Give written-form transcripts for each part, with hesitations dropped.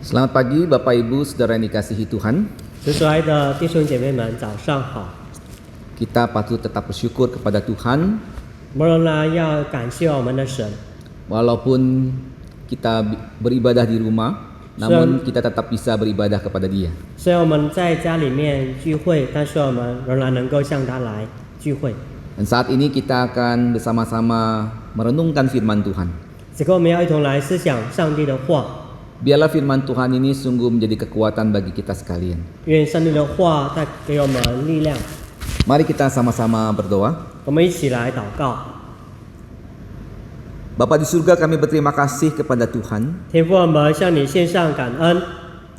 Selamat pagi Bapak Ibu Saudara yang dikasihi Tuhan. 主所爱的弟兄姐妹们，早上好！ Kita patut tetap bersyukur kepada Tuhan 我们仍然要感谢我们的神， walaupun kita beribadah di rumah, namun kita tetap bisa beribadah kepada Dia. 虽然我们在家里面聚会，但是我们仍然能够向他来聚会。 Dan saat ini kita akan bersama-sama merenungkan firman Tuhan. 此刻我们要一同来思想上帝的话， Biarlah firman Tuhan ini sungguh menjadi kekuatan bagi kita sekalian. 愿上帝的话带给我们力量。 Mari kita sama-sama berdoa. 我们一起来祷告。 Bapa di surga, kami berterima kasih kepada Tuhan. 天父，我们向你献上感恩，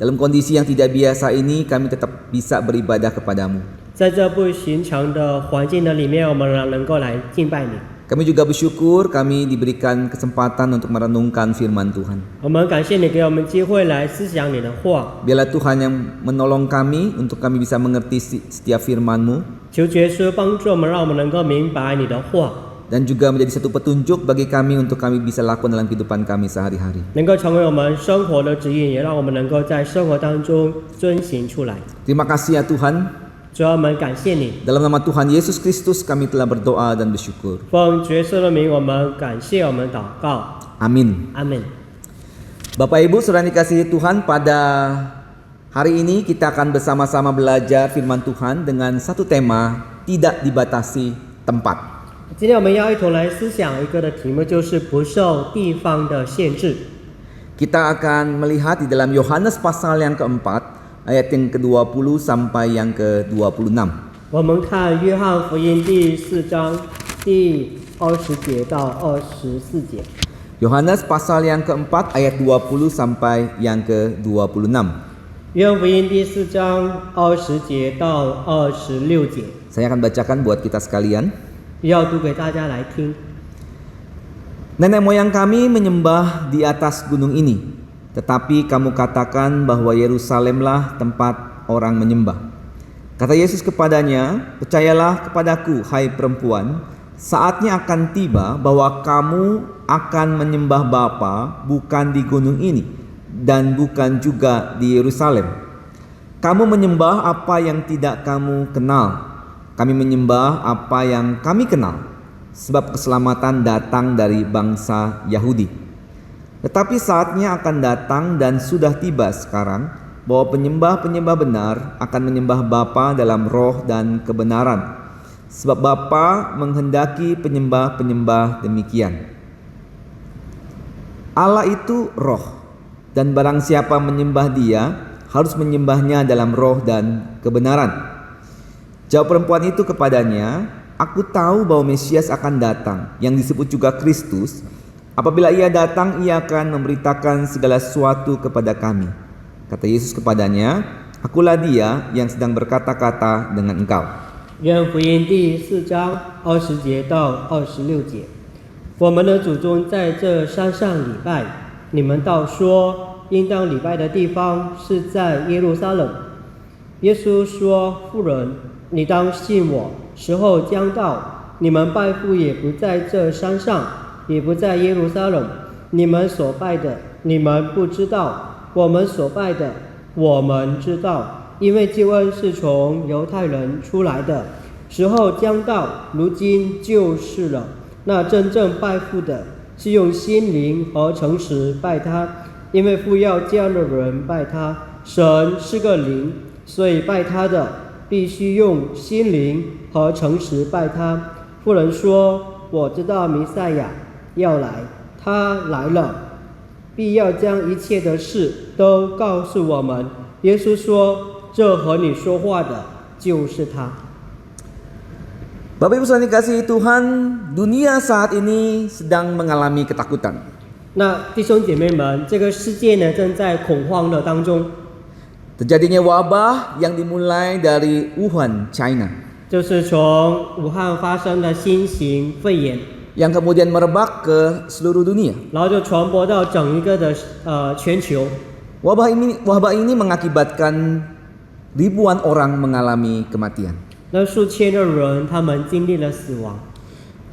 Dalam kondisi yang tidak biasa ini, kami tetap bisa beribadah kepadamu. 在这不寻常的环境的里面，我们仍然能够来敬拜你。 Kami juga bersyukur kami diberikan kesempatan untuk merenungkan firman Tuhan. 我们感谢你给我们机会来思想你的话。 Biarlah Tuhan yang menolong kami untuk kami bisa mengerti setiap firman-Mu 求耶稣帮助我们，让我们能够明白你的话， dan juga menjadi satu petunjuk bagi kami untuk kami bisa lakukan dalam kehidupan kami sehari-hari. 能够成为我们生活的指引，也让我们能够在生活当中遵行出来。 Terima kasih ya Tuhan. 主要我们感谢你， Dalam nama Tuhan Yesus Kristus kami telah berdoa dan bersyukur. 奉耶稣的名，我们感谢，我们祷告， Amin. 阿门。 Bapak Ibu saudara yang dikasihi Tuhan, pada hari ini kita akan bersama-sama belajar firman Tuhan dengan satu tema, tidak dibatasi tempat. 今天我们要一同来思想一个的题目，就是不受地方的限制。 Kita akan melihat di dalam Yohanes pasal yang keempat, ayat yang ke-20 sampai yang ke-26. 我们看约翰福音第4章第20节到24节。 Yohanes pasal yang keempat, ayat 20 sampai yang ke-26. 约翰福音第4章20节到26节， Saya akan bacakan buat kita sekalian. 要读给大家来听。 Nenek moyang kami menyembah di atas gunung ini, tetapi kamu katakan bahwa Yerusalemlah tempat orang menyembah. Kata Yesus kepadanya, percayalah kepadaku, hai perempuan, saatnya akan tiba bahwa kamu akan menyembah Bapa bukan di gunung ini dan bukan juga di Yerusalem. Kamu menyembah apa yang tidak kamu kenal. Kami menyembah apa yang kami kenal, sebab keselamatan datang dari bangsa Yahudi. Tetapi saatnya akan datang dan sudah tiba sekarang bahwa penyembah-penyembah benar akan menyembah Bapa dalam roh dan kebenaran, sebab Bapa menghendaki penyembah-penyembah demikian. Allah itu roh, dan barang siapa menyembah Dia harus menyembahnya dalam roh dan kebenaran. Jawab perempuan itu kepadanya, aku tahu bahwa Mesias akan datang, yang disebut juga Kristus. Apabila ia datang, ia akan memberitakan segala sesuatu kepada kami. Kata Yesus kepadanya, akulah dia yang sedang berkata-kata dengan engkau. 约翰福音第4章20节到26节，我们的祖宗在这山上礼拜，你们倒说应当礼拜的地方是在耶路撒冷。耶稣说：“妇人，你当信我，时候将到，你们拜父也不在这山上，也不在耶路撒冷。你们所拜的，你们不知道；我们所拜的，我们知道。因为救恩是从犹太人出来的，时候将到，如今就是了。那真正拜父的，是用心灵和诚实拜他，因为父要这样的人拜他。神是个灵，所以拜他的必须用心灵和诚实拜他。妇人说：“我知道弥赛亚要来，他来了，必要将一切的事都告诉我们。”耶稣说：“这和你说话的就是他。” Bapak Ibu saudara yang dikasihi Tuhan, dunia saat ini sedang mengalami ketakutan. 那弟兄姐妹们，这个世界呢正在恐慌的当中， Terjadinya wabah yang dimulai dari Wuhan, China, 就是从武汉发生的新型肺炎， yang kemudian merebak ke seluruh dunia. 然后就传播到整一个的全球。 Wabah ini mengakibatkan ribuan orang mengalami kematian. 那数千的人他们经历了死亡。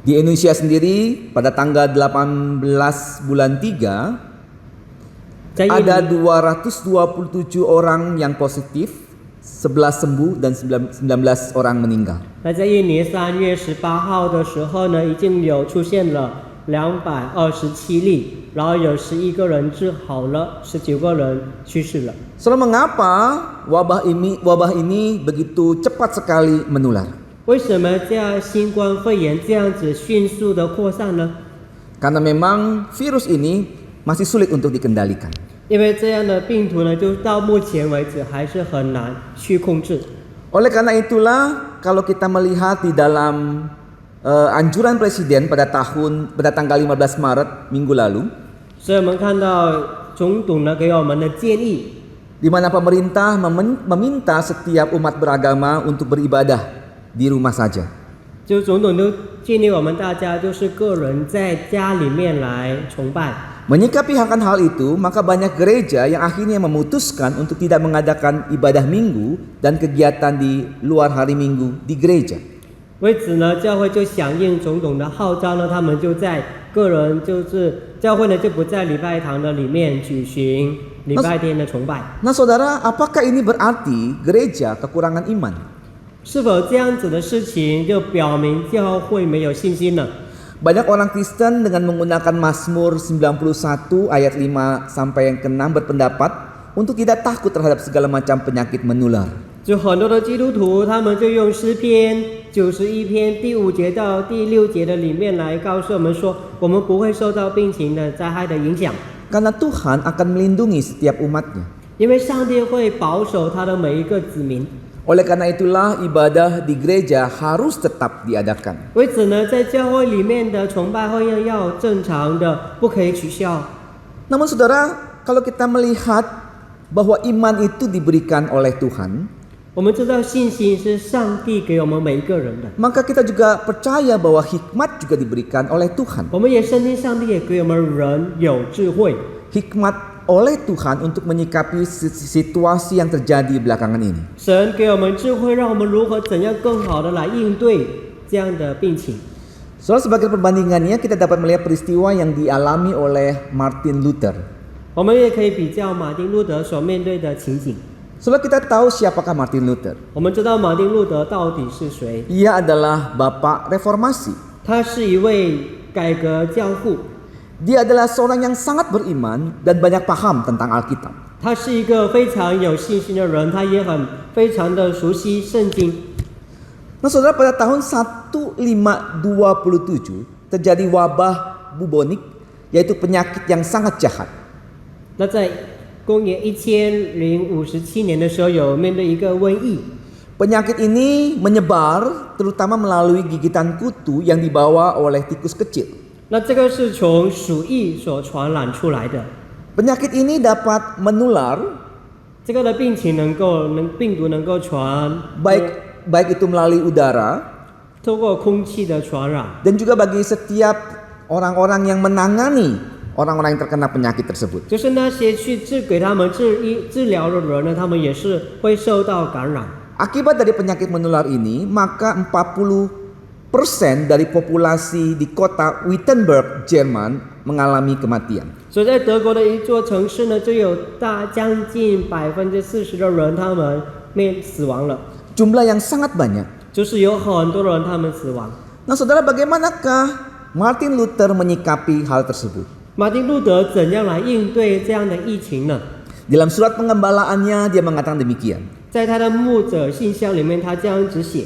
Di Indonesia sendiri pada tanggal 18 bulan 3 ada 227 orang yang positif, 11 sembuh dan 19 orang meninggal. 那在印尼3月18号的时候呢，已经有出现了227例，然后有11个人治好了，19个人去世了。Soalnya mengapa wabah ini begitu cepat sekali menular? 为什么这样新冠肺炎这样子迅速的扩散呢？ Karena memang virus ini masih sulit untuk dikendalikan. 因为这样的病毒呢，就到目前为止还是很难去控制。 Oleh karena itulah kalau kita melihat di dalam anjuran presiden pada tanggal 15 Maret minggu lalu, 所以我们看到总统呢给我们的建议， di mana pemerintah meminta setiap umat beragama untuk beribadah di rumah saja. 就总统都建议我们大家就是个人在家里面来崇拜。 Menyikapi akan hal itu, maka banyak gereja yang akhirnya memutuskan untuk tidak mengadakan ibadah minggu dan kegiatan di luar hari minggu di gereja. 为此呢，教会就响应总统的号召呢，他们就在个人就是教会呢就不在礼拜堂的里面举行礼拜天的崇拜。 Nah saudara, apakah ini berarti gereja kekurangan iman? 是否这样子的事情就表明教会没有信心呢？ Banyak orang Kristen dengan menggunakan Mazmur 91 ayat 5 sampai yang ke-6 berpendapat untuk tidak takut terhadap segala macam penyakit menular. 就很多的基督徒，他们就用诗篇91篇第5节到第6节的里面来告诉我们说，我们不会受到病情的灾害的影响， Karena Tuhan akan melindungi setiap umatnya. 因为上帝会保守他的每一个子民。 Oleh karena itulah ibadah di gereja harus tetap diadakan. 为此呢，在教会里面的崇拜会要正常的，不可以取消。 Namun saudara, kalau kita melihat bahwa iman itu diberikan oleh Tuhan, 我们知道信心是上帝给我们每一个人的， maka kita juga percaya bahwa hikmat juga diberikan oleh Tuhan. 我们也相信上帝也给我们人有智慧， Hikmat oleh Tuhan untuk menyikapi situasi yang terjadi belakangan ini. 神给我们智慧，让我们如何怎样更好的来应对这样的病情。 Soal sebagai perbandingannya kita dapat melihat peristiwa yang dialami oleh Martin Luther. 我们也可以比较马丁路德所面对的情景。 Soalnya kita tahu siapakah Martin Luther. 我们知道马丁路德到底是谁？ Ia adalah bapak reformasi. 他是一位改革教父， Dia adalah seorang yang sangat beriman dan banyak paham tentang Alkitab. 他是一个非常有信心的人，他也非常的熟悉圣经。 Nah saudara, pada tahun 1527 terjadi wabah bubonik, yaitu penyakit yang sangat jahat. 那在公元1057年的时候，有面对一个瘟疫。 Penyakit ini menyebar terutama melalui gigitan kutu yang dibawa oleh tikus kecil. 那这个是从鼠疫所传染出来的。 Penyakit ini dapat menular 这个的病情病毒能够传， baik itu melalui udara 透过空气的传染， dan juga bagi setiap orang-orang yang menangani orang-orang yang terkena penyakit tersebut. 就是那些去给他们治疗的人呢，他们也是会受到感染。 Akibat dari penyakit menular ini, maka 40% dari populasi di kota Wittenberg, Jerman mengalami kematian. 所以在德国的一座城市呢，就有将近40%的人他们死亡了， Jumlah yang sangat banyak. 就是有很多人他们死亡。 Nah saudara, bagaimanakah Martin Luther menyikapi hal tersebut? 马丁路德怎样来应对这样的疫情呢？ Dalam surat pengembalaannya dia mengatakan demikian. 在他的牧者信箱里面，他这样子写：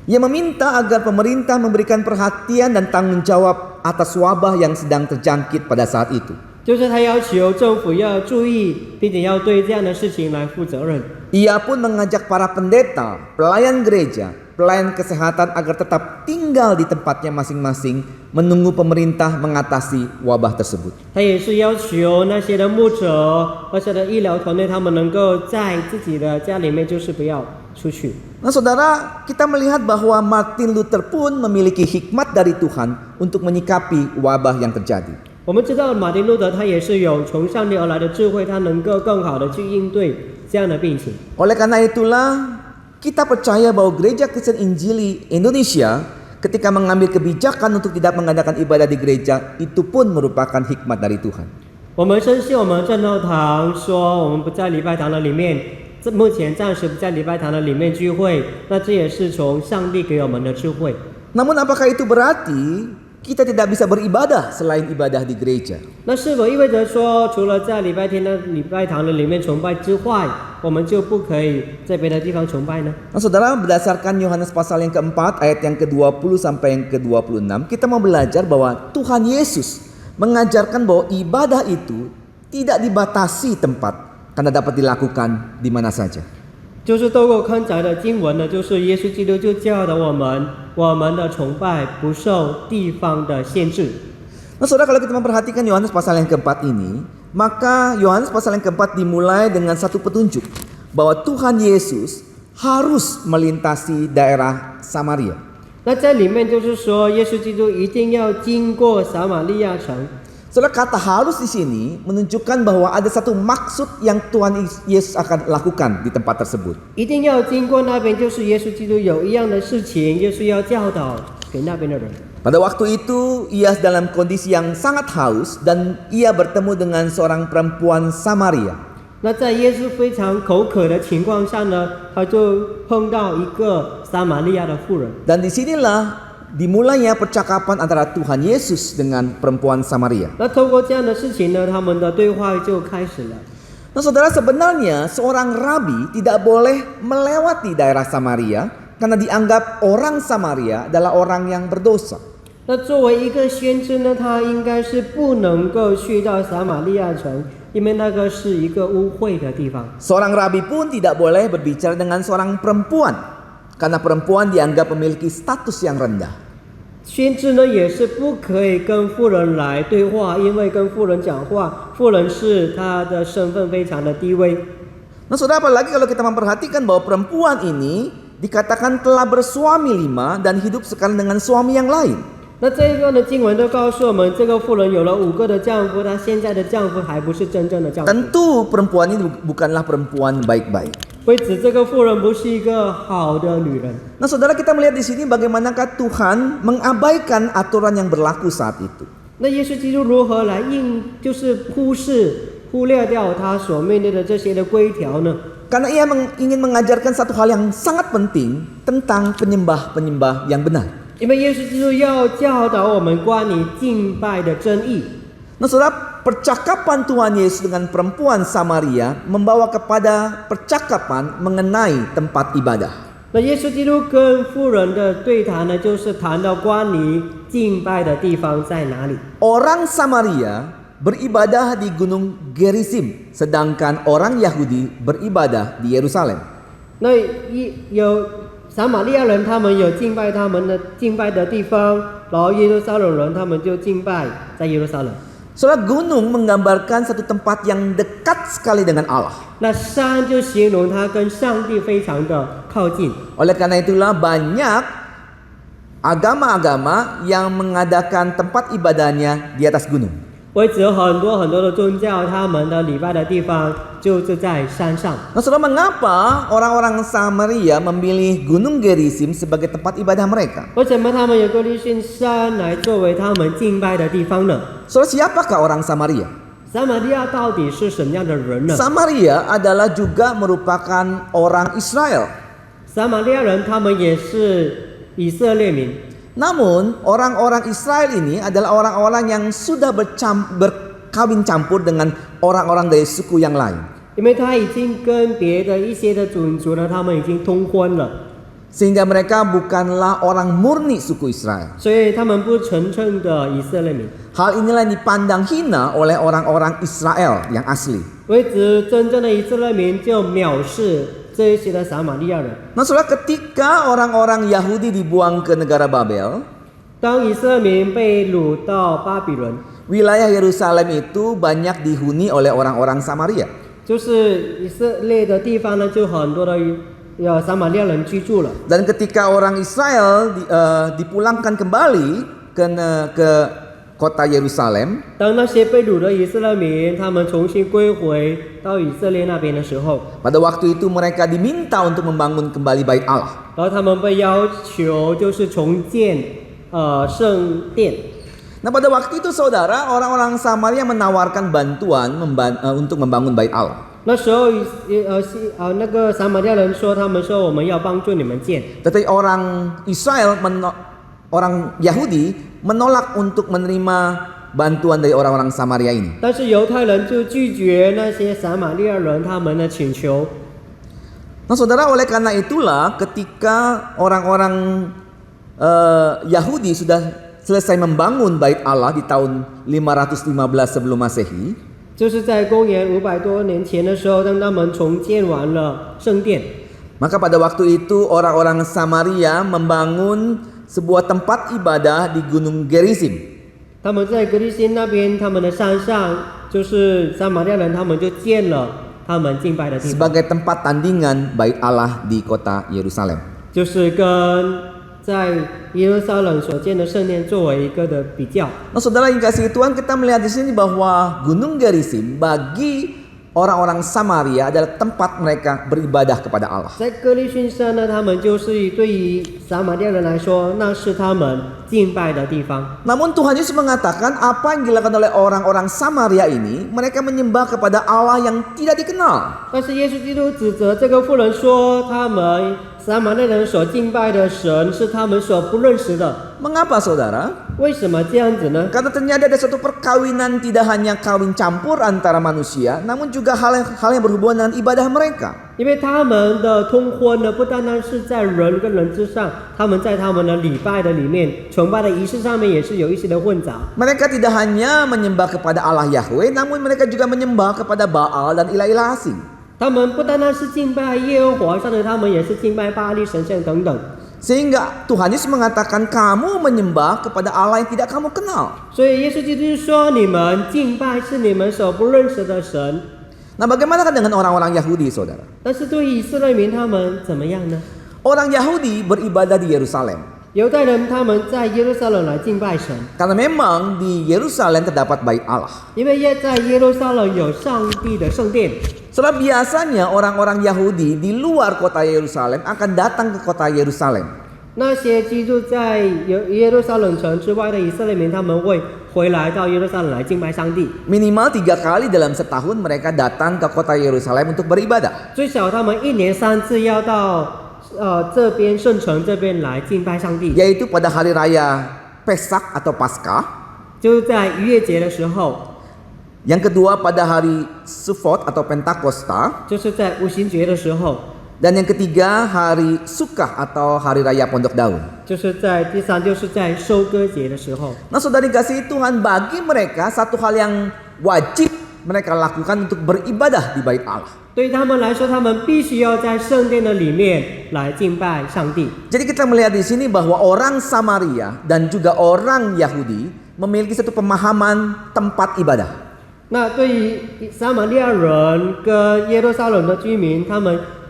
Ia meminta agar pemerintah memberikan perhatian dan tanggung jawab atas wabah yang sedang terjangkit pada saat itu. 就是他要求政府要注意，并且要对这样的事情来负责任。 Ia pun mengajak para pendeta, pelayan gereja, pelayan kesehatan agar tetap tinggal di tempatnya masing-masing menunggu pemerintah mengatasi wabah tersebut. 他也是要求那些的牧者、那些的医疗团队，他们能够在自己的家里面，就是不要出去。 Nah saudara, kita melihat bahwa Martin Luther pun memiliki hikmat dari Tuhan untuk menyikapi wabah yang terjadi. 我们知道马丁路德他也是有从上帝而来的智慧，他能够更好的去应对这样的病情。 Oleh karena itulah kita percaya bahwa Gereja Kristen Injili Indonesia ketika mengambil kebijakan untuk tidak mengadakan ibadah di gereja itu pun merupakan hikmat dari Tuhan. 我们深信我们正道堂说我们不在礼拜堂的里面，目前暂时不在礼拜堂的里面聚会，那这也是从上帝给我们的智慧。 Namun apakah itu berarti kita tidak bisa beribadah selain ibadah di gereja? 那是否意味着说，除了在礼拜天的礼拜堂的里面崇拜之外，我们就不可以在别的地方崇拜呢？ Nah, saudara, berdasarkan Yohanes pasal yang keempat, ayat yang ke-20 sampai yang ke-26, kita mau belajar bahwa Tuhan Yesus mengajarkan bahwa ibadah itu tidak dibatasi tempat, karena dapat dilakukan di mana saja. 就是透过刚才的经文呢，就是耶稣基督就教导我们的崇拜不受地方的限制。 Nah, saudara, kalau kita memperhatikan Yohanes pasal yang keempat ini, maka Yohanes pasal yang keempat dimulai dengan satu petunjuk bahwa Tuhan Yesus harus melintasi daerah Samaria. 那在里面就是说，耶稣基督一定要经过撒玛利亚城。 Saudara, kata harus di sini menunjukkan bahwa ada satu maksud yang Tuhan Yesus akan lakukan di tempat tersebut. 一定要经过那边，就是耶稣基督有一样的事情，耶稣要教导给那边的人。 Pada waktu itu ia dalam kondisi yang sangat haus dan ia bertemu dengan seorang perempuan Samaria. 那在耶稣非常口渴的情况下呢，他就碰到一个撒玛利亚的妇人。 Dan disinilah dimulainya percakapan antara Tuhan Yesus dengan perempuan Samaria. 那透过这样的事情呢，他们的对话就开始了。 Nah, saudara, sebenarnya seorang rabi tidak boleh melewati daerah Samaria karena dianggap orang Samaria adalah orang yang berdosa. 那作为一个先知呢，他应该是不能够去到撒玛利亚城，因为那个是一个污秽的地方。 Seorang rabi pun tidak boleh berbicara dengan seorang perempuan karena perempuan dianggap memiliki status yang rendah. 先知呢也是不可以跟妇人来对话，因为跟妇人讲话，妇人是她的身份非常的低微。 Nah, saudara, apalagi kalau kita memperhatikan bahwa perempuan ini dikatakan telah bersuami 5 dan hidup sekali dengan suami yang lain. 那这一段的经文都告诉我们，这个妇人有了5个的丈夫，她现在的丈夫还不是真正的丈夫。 Tentu perempuan ini bukanlah perempuan baik-baik. 为此，这个妇人不是一个好的女人。 Nah, saudara, kita melihat di sini bagaimanakah Tuhan mengabaikan aturan yang berlaku saat itu. 那耶稣基督如何来就是忽略掉他所面对的这些的规条呢？ Karena ia ingin mengajarkan satu hal yang sangat penting tentang penyembah-penyembah yang benar. 因为耶稣基督要教导我们关于敬拜的真义。 Nah, saudara, percakapan Tuhan Yesus dengan perempuan Samaria membawa kepada percakapan mengenai tempat ibadah. 那耶稣基督跟妇人的对谈呢，就是谈到关于敬拜的地方在哪里。 Orang Samaria beribadah di Gunung Gerizim, sedangkan orang Yahudi beribadah di Yerusalem. 那有撒玛利亚人，他们有敬拜他们的敬拜的地方，然后耶路撒冷人他们就敬拜在耶路撒冷。 Saudara, gunung menggambarkan satu tempat yang dekat sekali dengan Allah. 那山就形容它跟上帝非常的靠近。 Oleh karena itulah banyak agama-agama yang mengadakan tempat ibadahnya di atas gunung. 为此，很多的宗教，他们的礼拜的地方就是在山上。 Nah, saudara, mengapa orang-orang Samaria memilih Gunung Gerizim sebagai tempat ibadah mereka? 为什么他们有个立信山来作为他们敬拜的地方呢？ Saudara, siapakah orang Samaria? 撒玛利亚到底是什么样的人呢？ Samaria adalah juga merupakan orang Israel. 撒玛利亚人他们也是以色列民。 Namun orang-orang Israel ini adalah orang-orang yang sudah berkawin campur dengan orang-orang dari suku yang lain. 因为他已经跟别的一些的种族呢，他们已经通婚了， Sehingga mereka bukanlah orang murni suku Israel. 所以他们不真正的以色列民。 Hal inilah yang dipandang hina oleh orang-orang Israel yang asli. 为此，真正的以色列民就藐视这一些的撒玛利亚人。 Nah, saudara, ketika orang-orang Yahudi dibuang ke negara Babel, 当以色列民被掳到巴比伦， wilayah Yerusalem itu banyak dihuni oleh orang-orang Samaria. 就是以色列的地方呢，就很多的撒玛利亚人居住了。 Dan ketika orang Israel dipulangkan kembali ke kota Yerusalem, 当那些被掳的以色列民，他们重新归回到以色列那边的时候， pada waktu itu mereka diminta untuk membangun kembali bait Allah. 然后他们被要求就是重建圣殿。Nah, pada waktu itu saudara, orang-orang Samaria menawarkan bantuan untuk membangun bait Allah. 那时候，那个撒玛利亚人说，他们说我们要帮助你们建， Tetapi orang orang Yahudi menolak untuk menerima bantuan dari orang-orang Samaria ini. 但是犹太人就拒绝那些撒玛利亚人他们的请求。 Nah, saudara, oleh karena itulah ketika orang-orang Yahudi sudah selesai membangun bait Allah di tahun 515 sebelum Masehi, 就是在公元500多年前的时候，当他们重建完了圣殿， maka pada waktu itu orang-orang Samaria membangun sebuah tempat ibadah di Gunung Gerizim. 他们在格利辛那边，他们的山上，就是撒玛利亚人，他们就建了他们敬拜的地方， sebagai tempat tandingan bait Allah di kota Yerusalem. 就是跟在耶路撒冷所建的圣殿作为一个的比较。 Nah, saudara yang kasih Tuhan, kita melihat di sini bahwa Gunung Gerizim bagi orang-orang Samaria adalah tempat mereka beribadah kepada Allah. 在哥利逊山呢，他们就是对于撒玛利亚人来说，那是他们敬拜的地方。 Namun Tuhan Yesus mengatakan apa yang dilakukan oleh orang-orang Samaria ini, mereka menyembah kepada Allah yang tidak dikenal. 但是耶稣基督指责这个妇人说，他们撒玛利亚人所敬拜的神是他们所不认识的。 Mengapa saudara? 为什么这样子呢？ Karena ternyata ada suatu perkawinan tidak hanya kawin campur antara manusia, namun juga hal yang berhubungan dengan ibadah mereka. 因为他们的通婚呢，不单单是在人跟人之上，他们在他们的礼拜的里面、崇拜的仪式上面也是有一些的混杂。 Mereka tidak hanya menyembah kepada Allah Yahweh, namun mereka juga menyembah kepada Baal dan ilah-ilah asing. 他们不单单是敬拜耶和华，甚至他们也是敬拜巴力神像等等。 Sehingga Tuhan Yesus mengatakan kamu menyembah kepada Allah yang tidak kamu kenal. 所以耶稣基督说，你们敬拜是你们所不认识的神。 Nah, bagaimana dengan orang-orang Yahudi, saudara? 但是对于以色列民，他们怎么样呢？ Orang Yahudi beribadah di Yerusalem. 犹太人他们在耶路撒冷来敬拜神， Karena memang di Yerusalem terdapat bait Allah. 因为在耶路撒冷有上帝的圣殿。 Saudara, biasanya orang-orang Yahudi di luar kota Yerusalem akan datang ke kota Yerusalem. 那些居住在耶路撒冷城之外的以色列民，他们会回来到耶路撒冷来敬拜上帝。 Minimal 3 kali dalam setahun mereka datang ke kota Yerusalem untuk beribadah. 最少他们1年3次要到这边圣城这边来敬拜上帝， Yaitu pada hari raya Pesak atau Paskah. 就是在逾越节的时候， Yang kedua pada hari Sukot atau Pentakosta. 就是在五旬节的时候， Dan yang ketiga hari Sukkah atau hari raya Pondok Daun. 就是在第三，就是在收割节的时候。 Nah, saudara dikasihi Tuhan, bagi mereka satu hal yang wajib mereka lakukan untuk beribadah di bait Allah. 对于他们来说，他们必须要在圣殿的里面来敬拜上帝。 Jadi kita melihat di sini bahwa orang Samaria dan juga orang Yahudi memiliki satu pemahaman tempat ibadah. 那对于撒玛利亚人跟耶路撒冷的居民，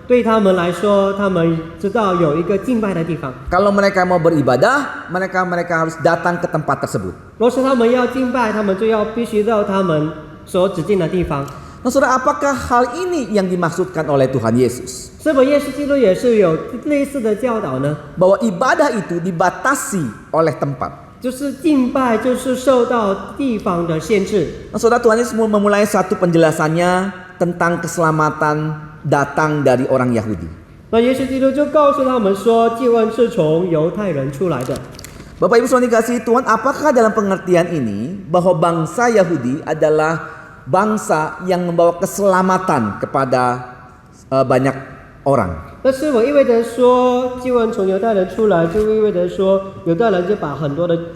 对他们来说，他们知道有一个敬拜的地方。 Kalau mereka mau beribadah, mereka harus datang ke tempat tersebut. 若是他们要敬拜，他们就必须到他们所指定的地方。 Nah, saudara, apakah hal ini yang dimaksudkan oleh Tuhan Yesus? 是否耶稣基督也是有类似的教导呢？ Bahwa ibadah itu dibatasi oleh tempat. 就是敬拜，就是受到地方的限制。 Nah, saudara, Tuhan Yesus memulai satu penjelasannya tentang keselamatan datang dari orang Yahudi. 那耶稣基督就告诉他们说，救恩是从犹太人出来的。 Bapak Ibu saudara dikasihi Tuhan, apakah dalam pengertian ini bahwa bangsa Yahudi adalah bangsa yang membawa keselamatan kepada banyak orang? 那是否意味着说救恩从犹太人出来，就意味着说犹太人就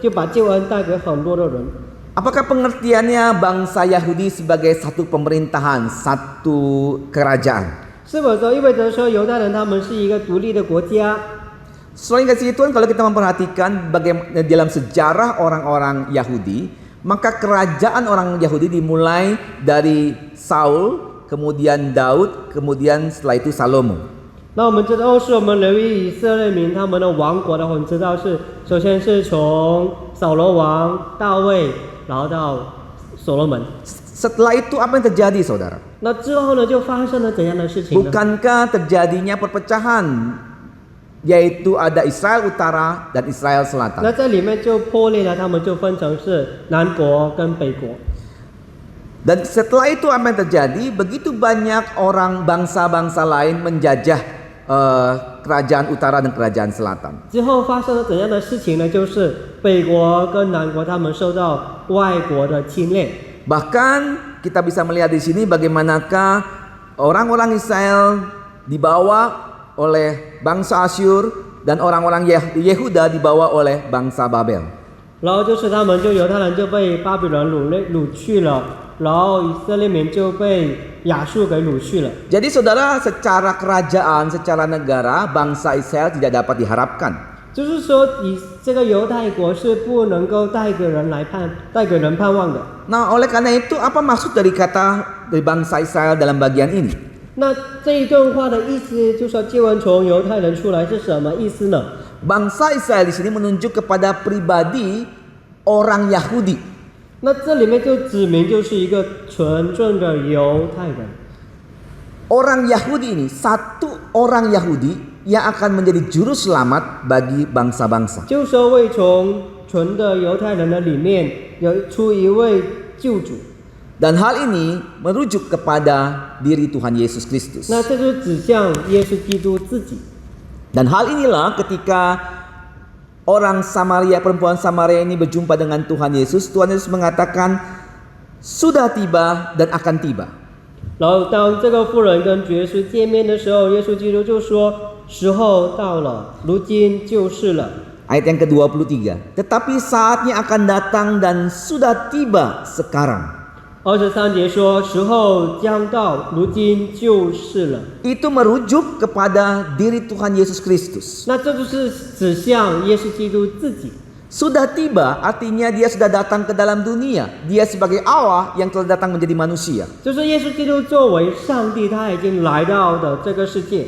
把救恩带给很多的人？ Apakah pengertiannya bangsa Yahudi sebagai satu pemerintahan, satu kerajaan? 是否说意味着说犹太人他们是一个独立的国家？ Selain kasih Tuhan, kalau kita memperhatikan bagaimana dalam sejarah orang-orang Yahudi, maka kerajaan orang Yahudi dimulai dari Saul, kemudian Daud, kemudian setelah itu Salomo. 那我们知道，是我们留意以色列民他们的王国的话，我们知道是首先是从扫罗王、大卫，然后到所罗门。 Setelah itu apa yang terjadi, saudara? 那之后呢，就发生了怎样的事情呢？ Bukankah terjadinya perpecahan yaitu ada Israel Utara dan Israel 那 Selatan. 这里面就破裂了，他们就分成是南国跟北国。 Dan setelah itu apa yang terjadi? Begitu banyak orang bangsa-bangsa lain menjajah kerajaan utara dan kerajaan selatan. 之后发生了怎样的事情呢？就是北国跟南国他们受到外国的侵略。 Bahkan kita bisa melihat di sini bagaimanakah orang-orang Israel dibawa oleh bangsa Asyur dan orang-orang Yehuda dibawa oleh bangsa Babel. 然后就是他们犹太人就被巴比伦掳去了，然后以色列民就被亚述给掳去了。 Jadi saudara, secara kerajaan, secara negara, bangsa Israel tidak dapat diharapkan. 就是说，以这个犹太国是不能够带给人盼望的。 Nah, oleh karena itu apa maksud dari kata dari bangsa Israel dalam bagian ini? 那这一段话的意思，就是说经文从犹太人出来是什么意思呢？ Bangsa Israel di sini menunjuk kepada pribadi orang Yahudi. 那这里面就指明就是一个纯正的犹太人。 Orang Yahudi ini, satu orang Yahudi yang akan menjadi juru selamat bagi bangsa-bangsa. 就是说会从纯的犹太人的里面有出一位救主。 Dan hal ini merujuk kepada diri Tuhan Yesus Kristus. 那这就指向耶稣基督自己。 Dan hal inilah ketika orang Samaria, perempuan Samaria ini berjumpa dengan Tuhan Yesus mengatakan sudah tiba dan akan tiba. 然后当这个妇人跟主耶稣见面的时候，耶稣基督就说：“时候到了，如今就是了。” Ayat yang ke-23. Tetapi saatnya akan datang dan sudah tiba sekarang. 23节说：“时候将到，如今就是了。” Itu merujuk kepada diri Tuhan Yesus Kristus. 那这就是指向耶稣基督自己。 Sudah tiba artinya dia sudah datang ke dalam dunia. Dia sebagai Allah yang telah datang menjadi manusia. 就是耶稣基督作为上帝，他已经来到的这个世界。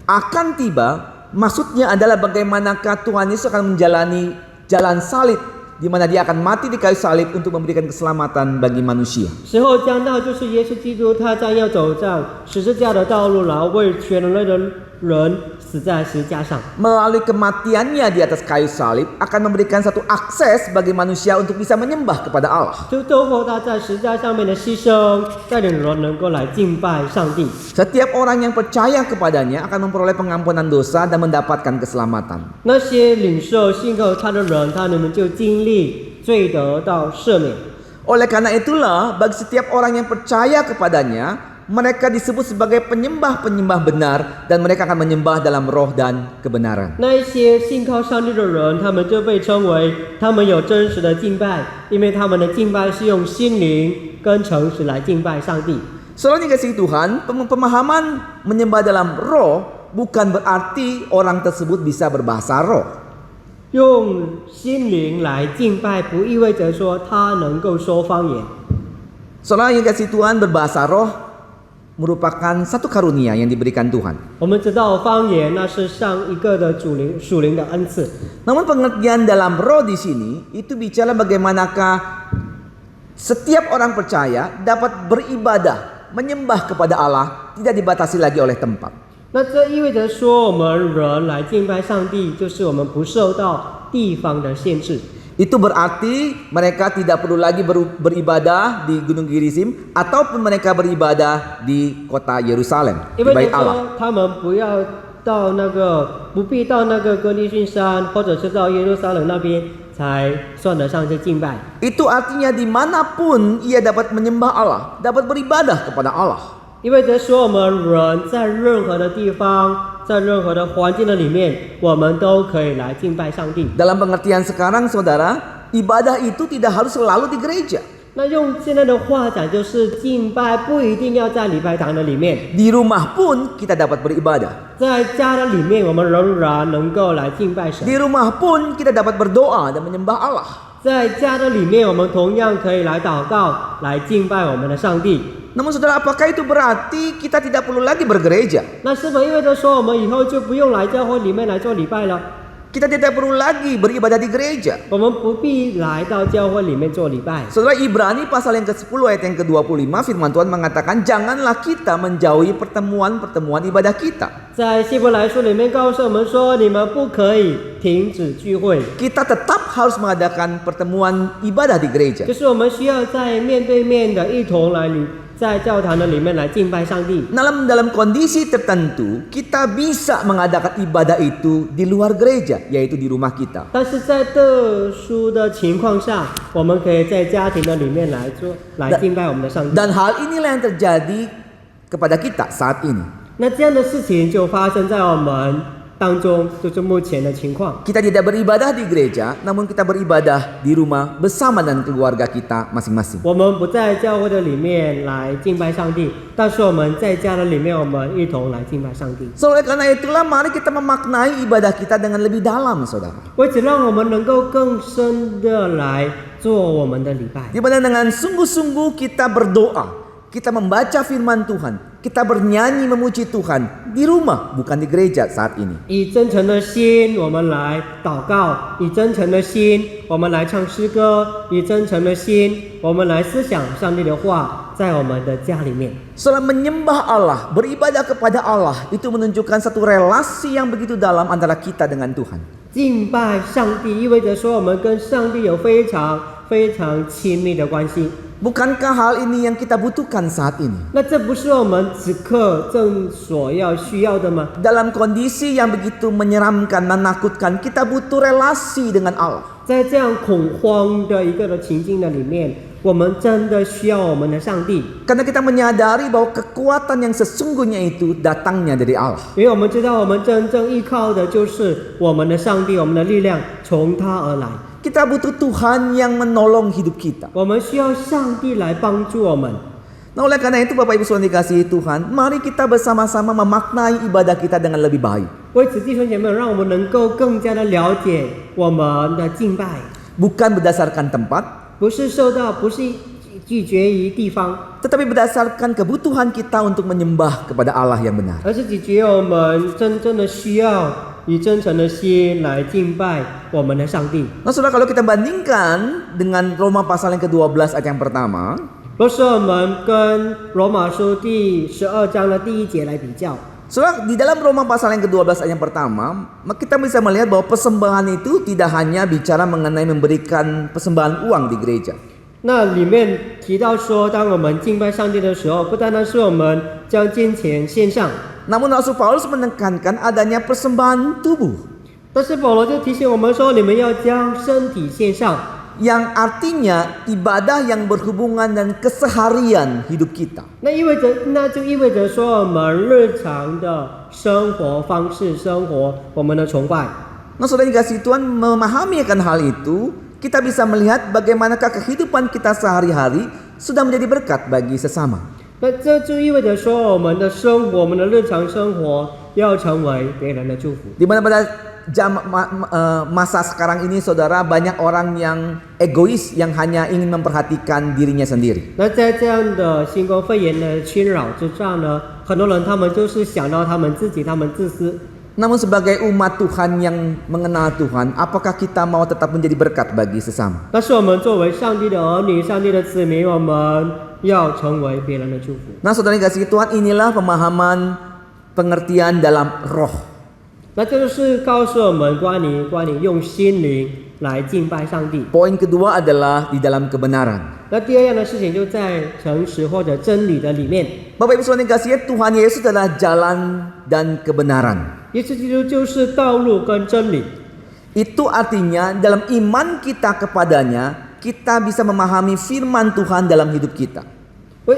Akan tiba maksudnya adalah bagaimanakah Tuhan Yesus akan menjalani jalan salib, di mana dia akan mati di kayu salib untuk memberikan keselamatan bagi manusia. 时候将到，就是耶稣基督他将要走上十字架的道路，然后为全人类的人死在十字架上。 Melalui kematiannya di atas kayu salib akan memberikan satu akses bagi manusia untuk bisa menyembah kepada Allah. 就透过他在十字架上面的牺牲，带领人能够来敬拜上帝。 Setiap orang yang percaya kepadanya akan memperoleh pengampunan dosa dan mendapatkan keselamatan. 那些领受信靠他的人，他们就经历罪得到赦免。 Oleh karena itulah bagi setiap orang yang percaya kepadanya, mereka disebut sebagai penyembah-penyembah benar dan mereka akan menyembah dalam roh dan kebenaran. 那一些信靠上帝的人，他们就被称为他们有真实的敬拜，因为他们的敬拜是用心灵跟诚实来敬拜上帝。 Soalnya kasih Tuhan, pemahaman menyembah dalam roh bukan berarti orang tersebut bisa berbahasa roh. 用心灵来敬拜，不意味着说他能够说方言。 Soalnya yang kasih Tuhan berbahasa roh merupakan satu karunia yang diberikan Tuhan. 我们知道方言那是上一个的属灵的恩赐， Namun pengertian dalam roh di sini itu bicara bagaimanakah setiap orang percaya dapat beribadah, menyembah kepada Allah, tidak dibatasi lagi oleh tempat. 那这意味着说我们人来敬拜上帝，就是我们不受到地方的限制。 Itu berarti mereka tidak perlu lagi beribadah di Gunung Gerizim ataupun mereka beribadah di kota Yerusalem, 因 di 为 Bait 他 Allah. 说他们不必到那个歌利逊山，或者是到耶路撒冷那边才算得上是敬拜。 Itu artinya dimanapun ia dapat menyembah Allah, dapat beribadah kepada Allah. 意味着说我们人在任何的地方，在任何的环境的里面，我们都可以来敬拜上帝。 Dalam pengertian sekarang saudara, ibadah itu tidak harus selalu di gereja. 那用现在的话讲，就是敬拜不一定要在礼拜堂的里面， Di rumah pun kita dapat beribadah. 在家的里面，我们仍然能够来敬拜神。 Di rumah pun kita dapat berdoa dan menyembah Allah. 在家的里面，我们同样可以来祷告，来敬拜我们的上帝。 Namun saudara, apakah itu berarti kita tidak perlu lagi bergereja? 那是否意味着说，我们以后就不用来教会里面来做礼拜了？ Kita tidak perlu lagi beribadah di gereja. 我们不必来到教会里面做礼拜。 Saudara, Ibrani pasal yang ke-10 ayat yang ke-25 firman Tuhan mengatakan janganlah kita menjauhi pertemuan-pertemuan ibadah kita. 在希伯来书里面告诉我们说，你们不可以停止聚会， Kita tetap harus mengadakan pertemuan ibadah di gereja. 就是我们需要在面对面的一同来在教堂的里面来敬拜上帝。 Dalam kondisi tertentu, kita bisa mengadakan ibadah itu di luar gereja, yaitu di rumah kita. 但是在特殊的情况下，我们可以在家庭的里面来敬拜我们的上帝。 Dan hal inilah yang terjadi kepada kita saat ini. 那这样的事情就发生在我们当中，就是目前的情况。 Kita tidak beribadah di gereja, namun kita beribadah di rumah bersama dengan keluarga kita masing-masing. 我们不在教会的里面来敬拜上帝，但是我们在家的里面，我们一同来敬拜上帝。 So, oleh karena itulah mari kita memaknai ibadah kita dengan lebih dalam, saudara. 为此，让我们能够更深的来做我们的礼拜。 Di mana dengan sungguh-sungguh kita berdoa, kita membaca firman Tuhan, kita bernyanyi memuji Tuhan di rumah, bukan di gereja saat ini. 以真诚的心，我们来祷告；以真诚的心，我们来唱诗歌；以真诚的心，我们来思想上帝的话，在我们的家里面。 Setelah menyembah Allah, beribadah kepada Allah, itu menunjukkan satu relasi yang begitu dalam antara kita dengan Tuhan. 敬拜上帝意味着说，我们跟上帝有非常非常亲密的关系。 Bukankah hal ini yang kita butuhkan saat ini? 那这不是我们此刻正所要需要的吗？ Dalam kondisi yang begitu menyeramkan, menakutkan, kita butuh relasi dengan Allah. 在这样恐慌的一个的情境的里面，我们真的需要我们的上帝， Karena kita menyadari bahwa kekuatan yang sesungguhnya itu datangnya dari Allah. 因为我们知道我们真正依靠的就是我们的上帝，我们的力量从他而来。 Kita butuh Tuhan yang menolong hidup kita. 我们需要上帝来帮助我们。 Nah, oleh karena itu Bapak Ibu Saudara dikasihi Tuhan, mari kita bersama-sama memaknai ibadah kita dengan lebih baik. 为此，弟兄姐妹，让我们能够更加的了解我们的敬拜， Bukan berdasarkan tempat, 不是拒绝于地方， tetapi berdasarkan kebutuhan kita untuk menyembah kepada Allah yang benar. 而是解决我们真正的需要，以真诚的心来敬拜我们的上帝。 Nah, saudara, kalau kita bandingkan dengan Roma pasal yang ke-12 ayat yang pertama, 若是我们跟罗马书第12章的第1节来比较， saudara, di dalam Roma pasal yang ke-12 ayat yang pertama, kita bisa melihat bahwa persembahan itu tidak hanya bicara mengenai memberikan persembahan uang di gereja. 那里面提到说，当我们敬拜上帝的时候，不单单是我们将金钱献上， Namun Rasul Paulus menekankan adanya persembahan tubuh, 但是保罗就提醒我们说，你们要将身体献上， yang artinya ibadah yang berhubungan dan keseharian hidup kita. 那就意味着说，我们日常的生活方式、生活我们的崇拜。 Nah, saudara dikasihi Tuhan, memahami akan hal itu, kita bisa melihat bagaimanakah kehidupan kita sehari-hari sudah menjadi berkat bagi sesama. 那这就意味着说，我们的生活，我们的日常生活要成为别人的祝福。 Di mana pada masa sekarang ini, saudara, banyak orang yang egois yang hanya ingin memperhatikan dirinya sendiri. 那在这样的新冠肺炎的侵扰之下呢，很多人他们就是想到他们自己，他们自私。 Namun sebagai umat Tuhan yang mengenal Tuhan, apakah kita mau tetap menjadi berkat bagi sesama? 但是我们作为上帝的儿女、上帝的子民，我们要成为别人的祝福。 Nah, saudara dikasihi Tuhan, inilah pemahaman pengertian dalam roh. 那这就是告诉我们关于用心灵来敬拜上帝。 Poin kedua adalah di dalam kebenaran. 那第二样的事情就在诚实或者真理的里面。 Bapak Ibu Saudara dikasihi, Tuhan Yesus adalah jalan dan kebenaran. 耶稣基督就是道路跟真理。 Itu artinya dalam iman kita kepadanya, kita bisa memahami firman Tuhan dalam hidup kita.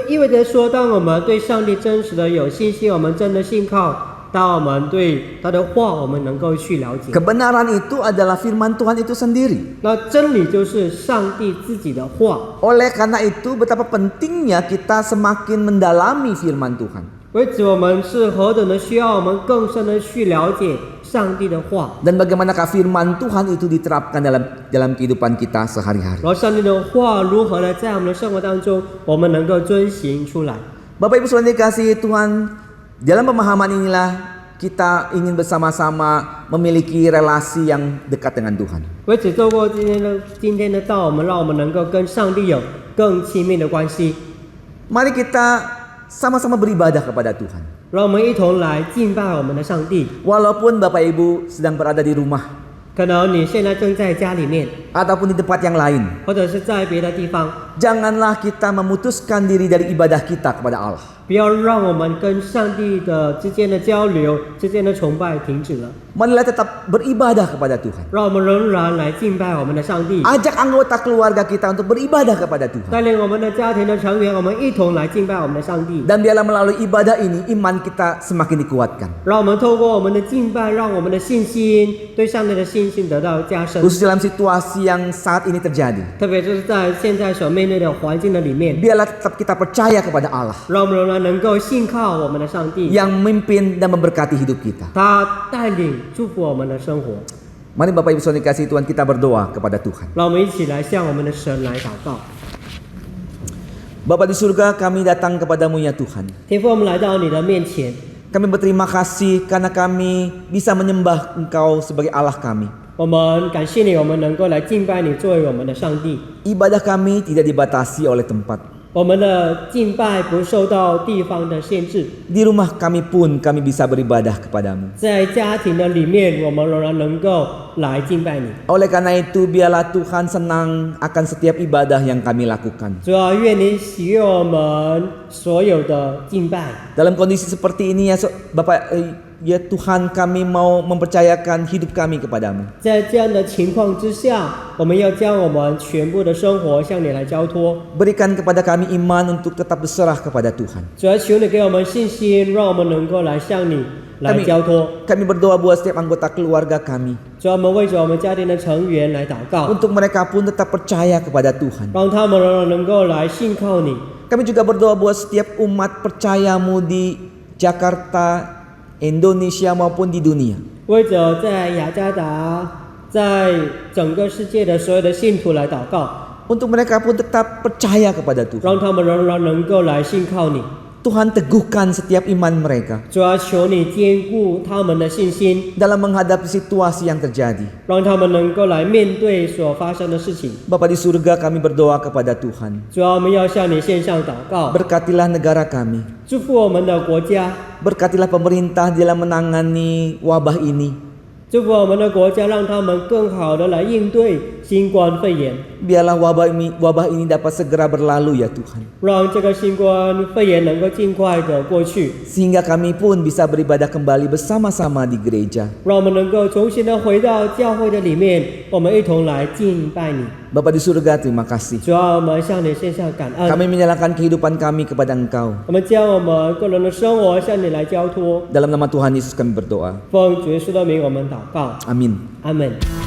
意味着说，当我们对上帝真实的有信心，我们真的信靠，当我们对他的话，我们能够去了解。 Kebenaran itu adalah firman Tuhan itu sendiri. 那真理就是上帝自己的话。 Oleh karena itu, betapa pentingnya kita semakin mendalami firman Tuhan. 为此，我们是何等的需要我们更深的去了解上帝的话。 Dan bagaimanakah firman Tuhan itu diterapkan dalam kehidupan kita sehari-hari. 然后上帝的话如何的在我们的生活当中，我们能够遵行出来。 Bapak Ibu Saudara dikasihi Tuhan, dalam pemahaman inilah kita ingin bersama-sama memiliki relasi yang dekat dengan Tuhan. 为此，透过今天的道，让我们能够跟上帝有更亲密的关系。 Mari kita sama-sama beribadah kepada Tuhan. 让我们一同来敬拜我们的上帝。 Walaupun Bapak Ibu sedang berada di rumah 可能你现在正在家里面， ataupun di tempat yang lain, 或者是在别的地方， janganlah kita memutuskan diri dari ibadah kita kepada Allah. 不要让我们跟上帝的之间的交流、之间的崇拜停止了， Marilah tetap beribadah kepada Tuhan. 让我们仍然来敬拜我们的上帝， Ajak anggota keluarga kita untuk beribadah kepada Tuhan. 带领我们的家庭的成员，我们一同来敬拜我们的上帝。 Dan biarlah melalui ibadah ini iman kita semakin dikuatkan. 让我们透过我们的敬拜，让我们的信心对上帝的信心得到加深。 Khusus dalam situasi yang saat ini terjadi. 特别就是在现在所面对的环境的里面， Biarlah tetap kita percaya kepada Allah 让我们仍然能够信靠我们的上帝， yang memimpin dan memberkati hidup kita. 他带领祝福我们的生活。 Mari Bapak Ibu Saudara dikasihi Tuhan, kita berdoa kepada Tuhan. 让我们一起来向我们的神来祷告。 Bapa di surga, kami datang kepadamu ya Tuhan. 天父，我们来到你的面前， Kami berterima kasih karena kami bisa menyembah Engkau sebagai Allah kami. 我们感谢你，我们能够来敬拜你作为我们的上帝。 Ibadah kami tidak dibatasi oleh tempat. 我们的敬拜不受到地方的限制， Di rumah kami pun kami bisa beribadah kepadamu. 在家庭的里面，我们仍然能够来敬拜你。 Oleh karena itu, biarlah Tuhan senang akan setiap ibadah yang kami lakukan. 主要愿你喜悦我们所有的敬拜。 Dalam kondisi seperti ini ya Bapak, ya Tuhan, kami mau mempercayakan hidup kami kepadamu. 在这样的情况之下，我们要将我们全部的生活向你来交托。 Berikan kepada kami iman untuk tetap berserah kepada Tuhan. 主要求你给我们信心，让我们能够来向你来交托。 Kami berdoa buat setiap anggota keluarga kami. 主要我们为着我们家庭的成员来祷告， Untuk mereka pun tetap percaya kepada Tuhan. 让他们仍然能够来信靠你。 Kami juga berdoa buat setiap umat percayamu di Jakarta, Indonesia maupun di dunia. 为着在雅加达，在整个世界的所有的信徒来祷告， Untuk mereka pun tetap percaya kepada Tuhan. 让他们仍然能够来信靠你。 Tuhan teguhkan setiap iman mereka 主要求你坚固他们的信心， dalam menghadapi situasi yang terjadi. 让他们能够来面对所发生的事情。 Bapa di surga, kami berdoa kepada Tuhan. 主要我们要向你献上祷告， Berkatilah negara kami. 祝福我们的国家， Berkatilah pemerintah dalam menangani wabah ini. 祝福我们的国家，让他们更好的来应对新冠肺炎， Biarlah wabah ini dapat segera berlalu ya Tuhan. 让这个新冠肺炎能够尽快的过去， Sehingga kami pun bisa beribadah kembali bersama-sama di gereja. 让我们能够重新的回到教会的里面，我们一同来敬拜你。 Bapa di surga, terima kasih. 主要我们向你献上感恩， Kami menyerahkan kehidupan kami kepada Engkau. 我们将我们个人的生活向你来交托。 Dalam nama Tuhan Yesus kami berdoa. 奉主耶稣的名，我们祷告， Amin. 阿门。